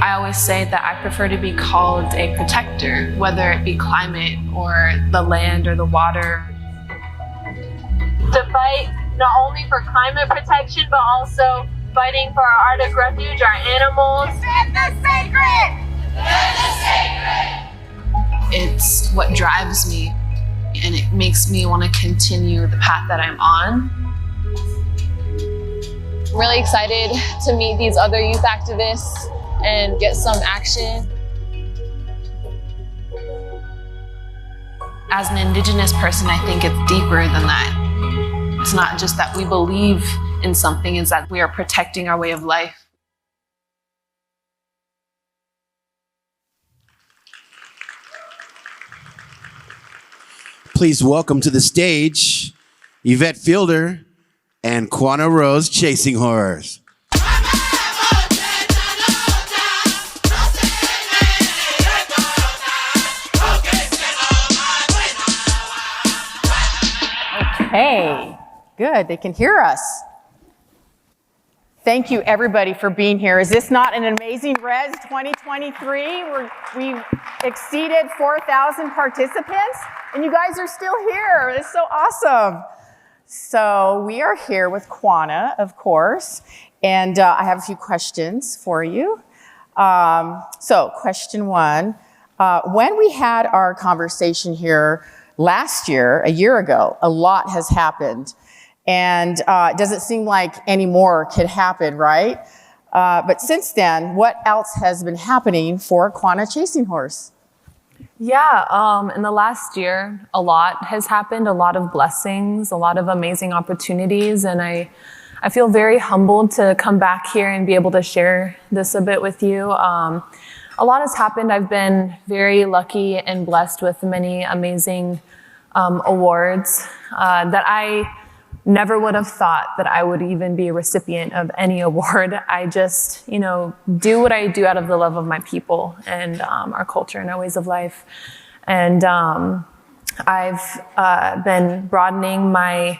I always say that I prefer to be called a protector, whether it be climate or the land or the water. To fight not only for climate protection, but also fighting for our Arctic refuge, our animals. Defend the sacred! Defend the sacred! It's what drives me, and it makes me want to continue the path that I'm on. Really excited to meet these other youth activists and get some action. As an Indigenous person, I think it's deeper than that. It's not just that we believe in something, it's that we are protecting our way of life. Please welcome to the stage Yvette Fielder and Quannah Chasinghorse. Okay, good, they can hear us. Thank you everybody for being here. Is this not an amazing Res 2023? We've exceeded 4,000 participants and you guys are still here. It's so awesome. So we are here with Quannah, of course, and I have a few questions for you. So question one, when we had our conversation here last year, a year ago, a lot has happened. And it doesn't seem like any more could happen, right? But since then, what else has been happening for Quannah Chasinghorse? Yeah, in the last year, a lot has happened, a lot of blessings, a lot of amazing opportunities, and I feel very humbled to come back here and be able to share this a bit with you. A lot has happened. I've been very lucky and blessed with many amazing awards that I never would have thought that I would even be a recipient of any award. I just, do what I do out of the love of my people and our culture and our ways of life. And I've been broadening my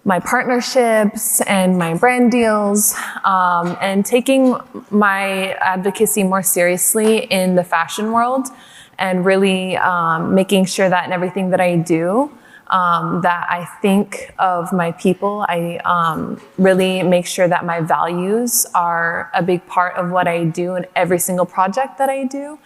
partnerships and my brand deals and taking my advocacy more seriously in the fashion world and really making sure that in everything that I do, that I think of my people. I really make sure that my values are a big part of what I do in every single project that I do.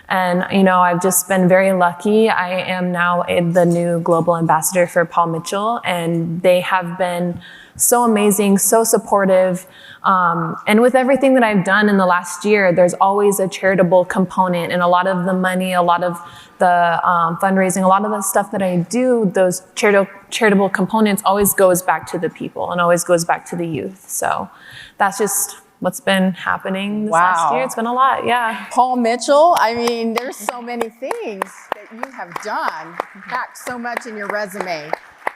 And, I've just been very lucky. I am now the new global ambassador for Paul Mitchell, and they have been so amazing, so supportive. And with everything that I've done in the last year, there's always a charitable component, and a lot of the money, a lot of the fundraising, a lot of the stuff that I do, those charitable components always goes back to the people and always goes back to the youth. So that's just what's been happening this last year. It's been a lot, yeah. Paul Mitchell, there's so many things that you have done, packed so much in your resume.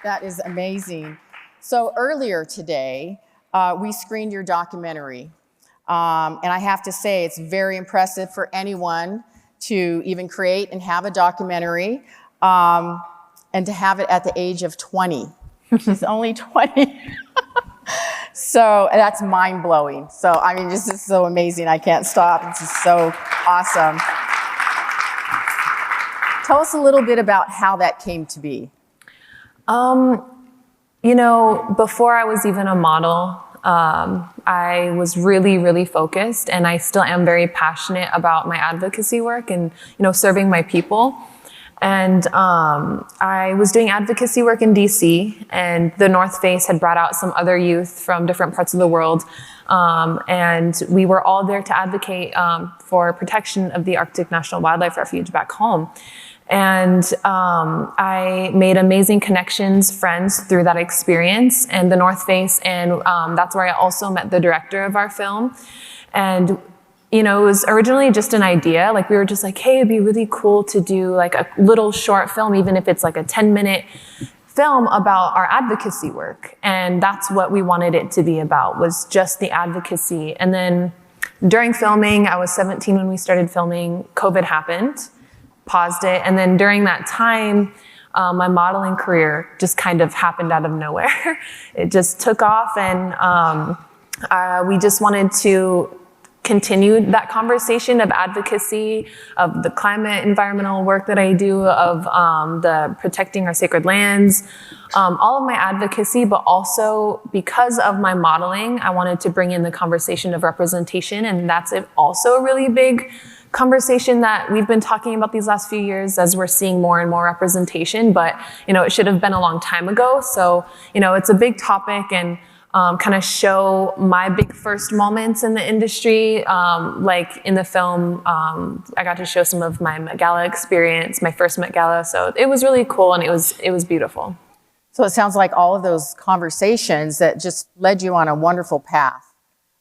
That is amazing. So earlier today, we screened your documentary. And I have to say, it's very impressive for anyone to even create and have a documentary, and to have it at the age of 20. She's only 20. So that's mind-blowing. So, this is so amazing. I can't stop. This is so awesome. Tell us a little bit about how that came to be. Before I was even a model, I was really, really focused, and I still am very passionate about my advocacy work and, serving my people. And I was doing advocacy work in DC, and the North Face had brought out some other youth from different parts of the world. And we were all there to advocate for protection of the Arctic National Wildlife Refuge back home. And I made amazing connections, friends through that experience and the North Face. And that's where I also met the director of our film. And it was originally just an idea. We were just like, hey, it'd be really cool to do a little short film, even if it's a 10-minute film about our advocacy work. And that's what we wanted it to be about, was just the advocacy. And then during filming, I was 17 when we started filming, COVID happened, paused it. And then during that time, my modeling career just kind of happened out of nowhere. It just took off, and we just wanted to continued that conversation of advocacy, of the climate environmental work that I do, of the protecting our sacred lands, all of my advocacy, but also because of my modeling, I wanted to bring in the conversation of representation, and that's also a really big conversation that we've been talking about these last few years as we're seeing more and more representation, but it should have been a long time ago. So it's a big topic, and kind of show my big first moments in the industry. Like in the film, I got to show some of my Met Gala experience, my first Met Gala. So it was really cool, and it was beautiful. So it sounds like all of those conversations that just led you on a wonderful path.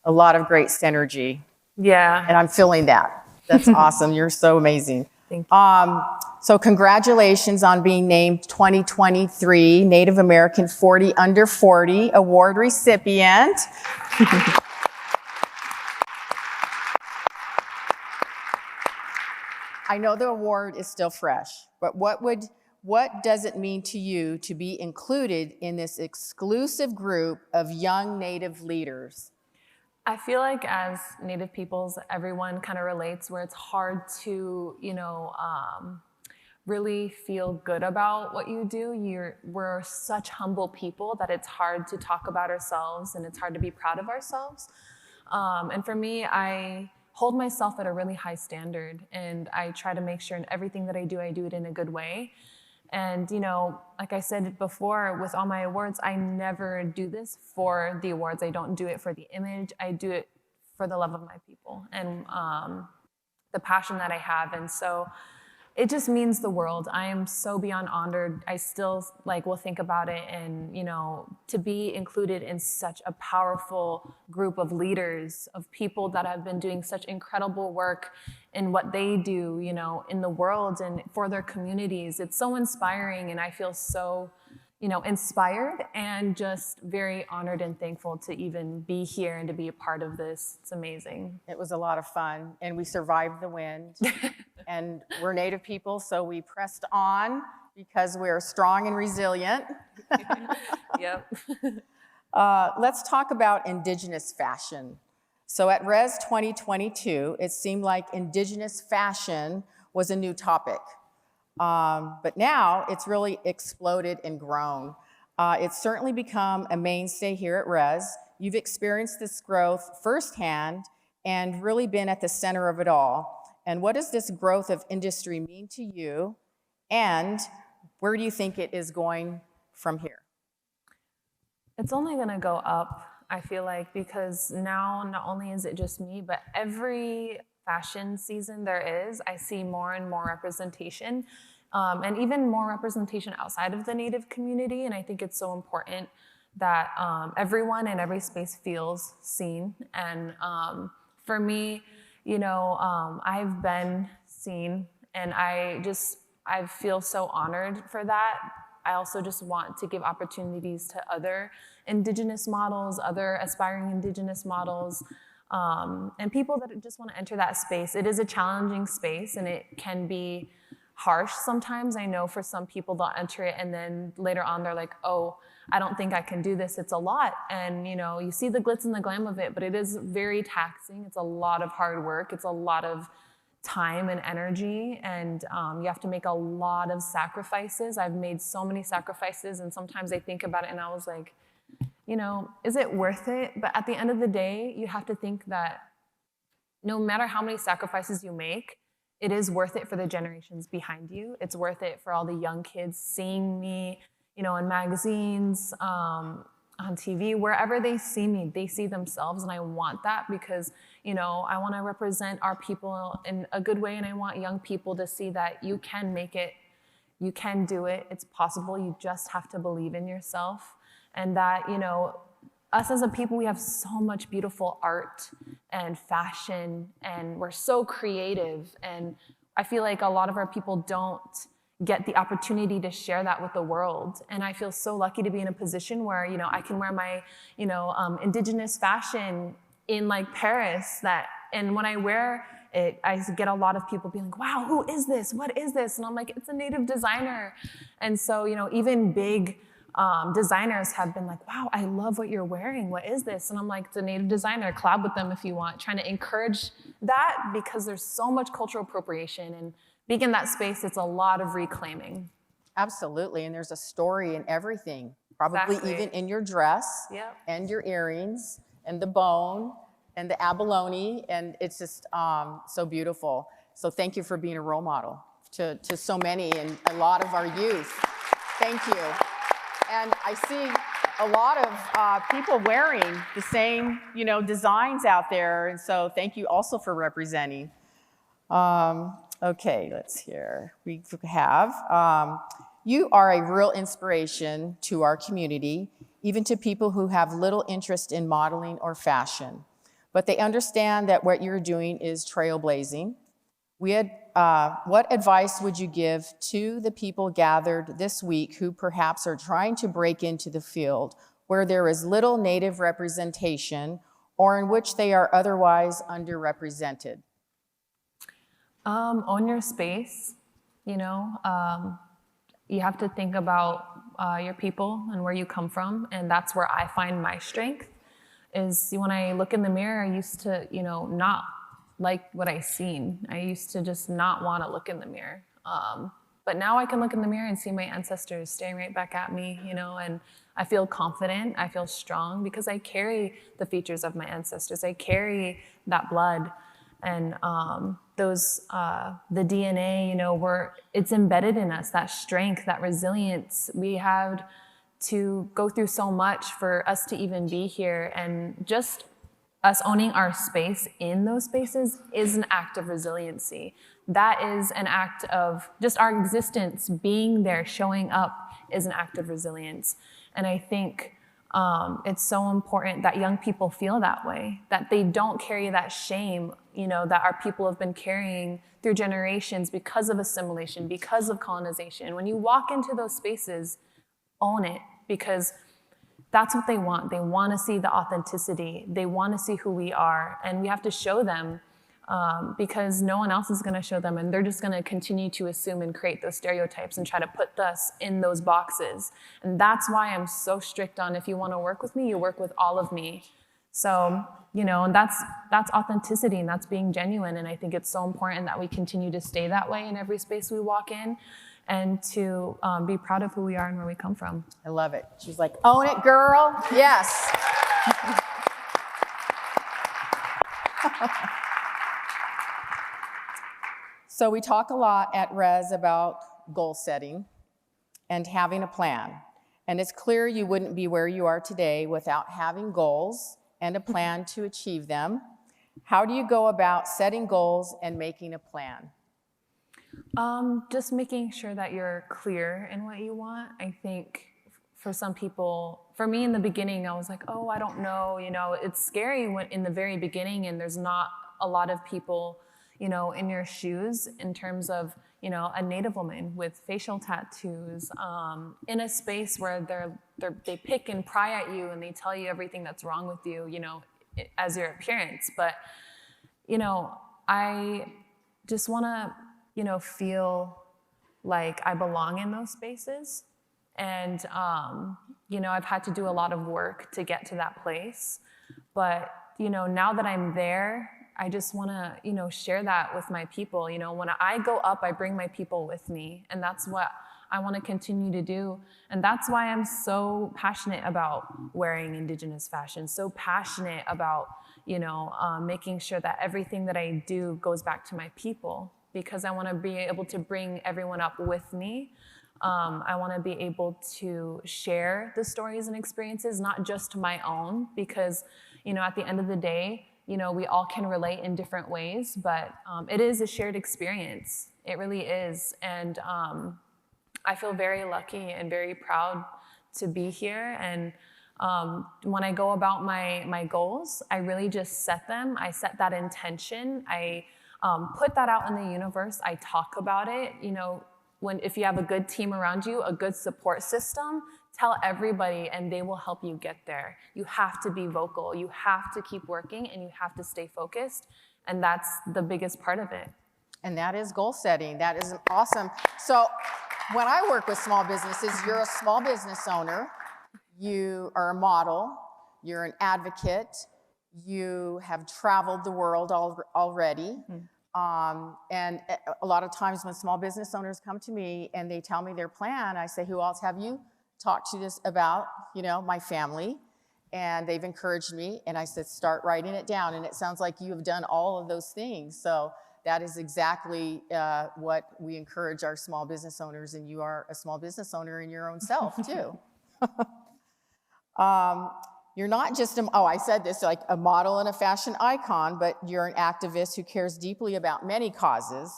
A lot of great synergy. Yeah. And I'm feeling that. That's awesome. You're so amazing. Thank you. So congratulations on being named 2023 Native American 40 Under 40 Award recipient. I know the award is still fresh, but what does it mean to you to be included in this exclusive group of young Native leaders? I feel like as Native peoples, everyone kind of relates where it's hard to, really feel good about what you do. We're such humble people that it's hard to talk about ourselves, and it's hard to be proud of ourselves. And for me, I hold myself at a really high standard, and I try to make sure in everything that I do it in a good way. And, like I said before, with all my awards, I never do this for the awards. I don't do it for the image. I do it for the love of my people and the passion that I have. And so it just means the world. I am so beyond honored. I still will think about it, and to be included in such a powerful group of leaders, of people that have been doing such incredible work in what they do, in the world and for their communities. It's so inspiring, and I feel so inspired and just very honored and thankful to even be here and to be a part of this. It's amazing. It was a lot of fun, and we survived the wind. And we're Native people, so we pressed on because we're strong and resilient. Yep. Let's talk about Indigenous fashion. So at RES 2022, it seemed like Indigenous fashion was a new topic. But now it's really exploded and grown. It's certainly become a mainstay here at RES. You've experienced this growth firsthand and really been at the center of it all. And what does this growth of industry mean to you? And where do you think it is going from here? It's only going to go up, I feel like, because now not only is it just me, but every fashion season there is, I see more and more representation, and even more representation outside of the Native community. And I think it's so important that everyone in every space feels seen. And for me, I've been seen, and I feel so honored for that. I also just want to give opportunities to other Indigenous models, other aspiring Indigenous models, and people that just want to enter that space. It is a challenging space, and it can be harsh sometimes. I know for some people they'll enter it, and then later on they're like, oh, I don't think I can do this. It's a lot. And you see the glitz and the glam of it, but it is very taxing. It's a lot of hard work. It's a lot of time and energy, and you have to make a lot of sacrifices. I've made so many sacrifices, and sometimes I think about it and I was like, is it worth it? But at the end of the day, you have to think that no matter how many sacrifices you make, it is worth it for the generations behind you. It's worth it for all the young kids seeing me, in magazines, on TV, wherever they see me, they see themselves, and I want that because, I want to represent our people in a good way, and I want young people to see that you can make it, you can do it, it's possible, you just have to believe in yourself, and that, us as a people, we have so much beautiful art and fashion, and we're so creative, and I feel like a lot of our people don't get the opportunity to share that with the world. And I feel so lucky to be in a position where, I can wear my, Indigenous fashion in Paris and when I wear it, I get a lot of people being like, wow, who is this? What is this? And I'm like, it's a Native designer. And so, even big designers have been like, wow, I love what you're wearing. What is this? And I'm like, it's a native designer. Collab with them if you want. Trying to encourage that because there's so much cultural appropriation. And being in that space, it's a lot of reclaiming. Absolutely, and there's a story in everything. Probably Exactly. even in your dress Yep. and your earrings and the bone and the abalone, and it's just so beautiful. So thank you for being a role model to so many and a lot of our youth. Thank you. And I see a lot of people wearing the same, designs out there, and so thank you also for representing. Okay, let's hear. We have, you are a real inspiration to our community, even to people who have little interest in modeling or fashion. But they understand that what you're doing is trailblazing. What advice would you give to the people gathered this week who perhaps are trying to break into the field where there is little Native representation or in which they are otherwise underrepresented? Own your space, you have to think about your people and where you come from, and that's where I find my strength, is when I look in the mirror, I used to, not like what I seen. I used to just not want to look in the mirror. But now I can look in the mirror and see my ancestors staring right back at me, and I feel confident, I feel strong because I carry the features of my ancestors. I carry that blood. And the DNA, it's embedded in us, that strength, that resilience. We had to go through so much for us to even be here. And just us owning our space in those spaces is an act of resiliency. That is an act of just our existence, being there, showing up is an act of resilience. And I think it's so important that young people feel that way, that they don't carry that shame, that our people have been carrying through generations because of assimilation, because of colonization. When you walk into those spaces, own it, because that's what they want. They want to see the authenticity. They want to see who we are, and we have to show them because no one else is going to show them, and they're just going to continue to assume and create those stereotypes and try to put us in those boxes. And that's why I'm so strict on, if you want to work with me, you work with all of me. So, and that's authenticity, and that's being genuine. And I think it's so important that we continue to stay that way in every space we walk in, and to be proud of who we are and where we come from. I love it. She's like, own it, girl. Yes. So we talk a lot at Res about goal setting and having a plan. And it's clear you wouldn't be where you are today without having goals and a plan to achieve them. How do you go about setting goals and making a plan? Just making sure that you're clear in what you want. I think for some people, for me in the beginning, I was like, oh, I don't know, it's scary when in the very beginning and there's not a lot of people, in your shoes in terms of, a Native woman with facial tattoos, in a space where they pick and pry at you and they tell you everything that's wrong with you, as your appearance. But, I just want to, feel like I belong in those spaces. And, I've had to do a lot of work to get to that place. But, now that I'm there, I just want to, share that with my people. When I go up, I bring my people with me. And that's what I want to continue to do. And that's why I'm so passionate about wearing Indigenous fashion, so passionate about, making sure that everything that I do goes back to my people, because I want to be able to bring everyone up with me. I want to be able to share the stories and experiences, not just my own, because, at the end of the day, we all can relate in different ways, but it is a shared experience. It really is. And I feel very lucky and very proud to be here. And when I go about my goals, I really just set them. I set that intention. I put that out in the universe. I talk about it. If you have a good team around you, a good support system, tell everybody and they will help you get there. You have to be vocal. You have to keep working and you have to stay focused. And that's the biggest part of it. And that is goal setting. That is awesome. So when I work with small businesses, you're a small business owner, you are a model, you're an advocate, you have traveled the world already. And a lot of times when small business owners come to me and they tell me their plan, I say, who else have you talked to this about? You know, my family. And they've encouraged me, and I said, start writing it down. And it sounds like you have done all of those things. So that is exactly what we encourage our small business owners, and you are a small business owner in your own self, too. You're not just, I said this, like a model and a fashion icon, but you're an activist who cares deeply about many causes.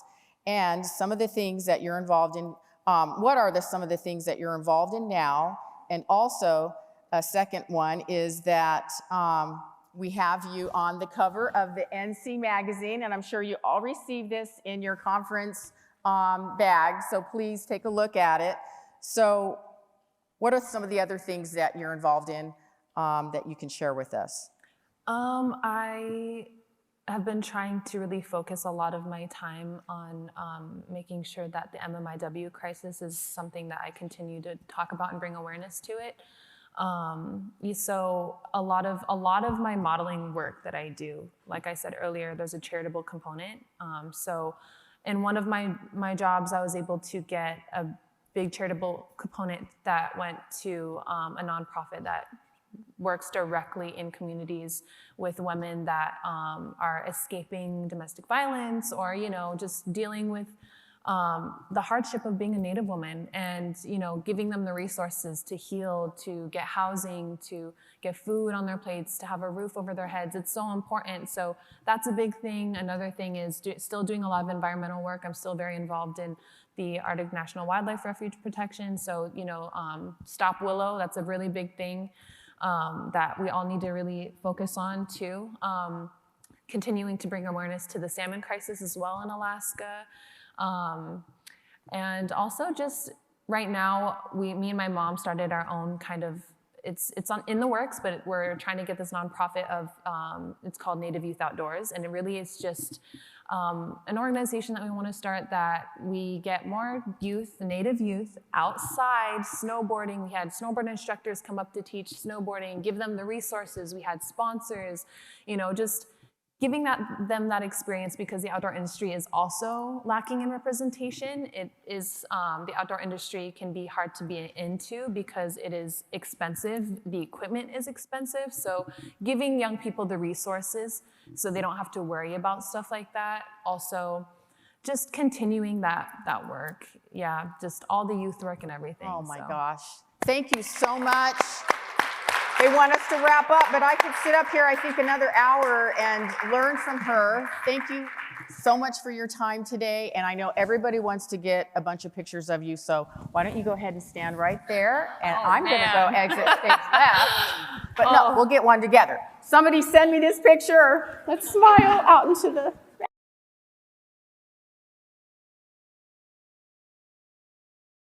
And some of the things that you're involved in, what are some of the things that you're involved in now? And also, a second one is that we have you on the cover of the NC magazine, and I'm sure you all received this in your conference bag, so please take a look at it. So what are some of the other things that you're involved in that you can share with us? I have been trying to really focus a lot of my time on making sure that the MMIW crisis is something that I continue to talk about and bring awareness to it. So a lot of my modeling work that I do, like I said earlier, there's a charitable component. So in one of my jobs, I was able to get a big charitable component that went to a nonprofit that works directly in communities with women that are escaping domestic violence, or, you know, just dealing with the hardship of being a Native woman, and, you know, giving them the resources to heal, to get housing, to get food on their plates, to have a roof over their heads. It's so important. So that's a big thing. Another thing is still doing a lot of environmental work. I'm still very involved in the Arctic National Wildlife Refuge protection. So, you know, Stop Willow, that's a really big thing that we all need to really focus on too. Continuing to bring awareness to the salmon crisis as well in Alaska. And also just right now, me and my mom started our own kind of, it's in the works, but we're trying to get this nonprofit of, it's called Native Youth Outdoors. And it really is just an organization that we want to start, that we get more youth, Native youth, outside snowboarding. We had snowboard instructors come up to teach snowboarding, give them the resources. We had sponsors, you know, just giving them that experience, because the outdoor industry is also lacking in representation. It is, the outdoor industry can be hard to be into because it is expensive. The equipment is expensive. So giving young people the resources so they don't have to worry about stuff like that. Also, just continuing that work. Yeah, just all the youth work and everything. Oh my gosh. Thank you so much. They want us to wrap up, but I could sit up here, I think, another hour and learn from her. Thank you so much for your time today. And I know everybody wants to get a bunch of pictures of you, so why don't you go ahead and stand right there, and I'm going to go exit stage left. But no, we'll get one together. Somebody send me this picture. Let's smile out into the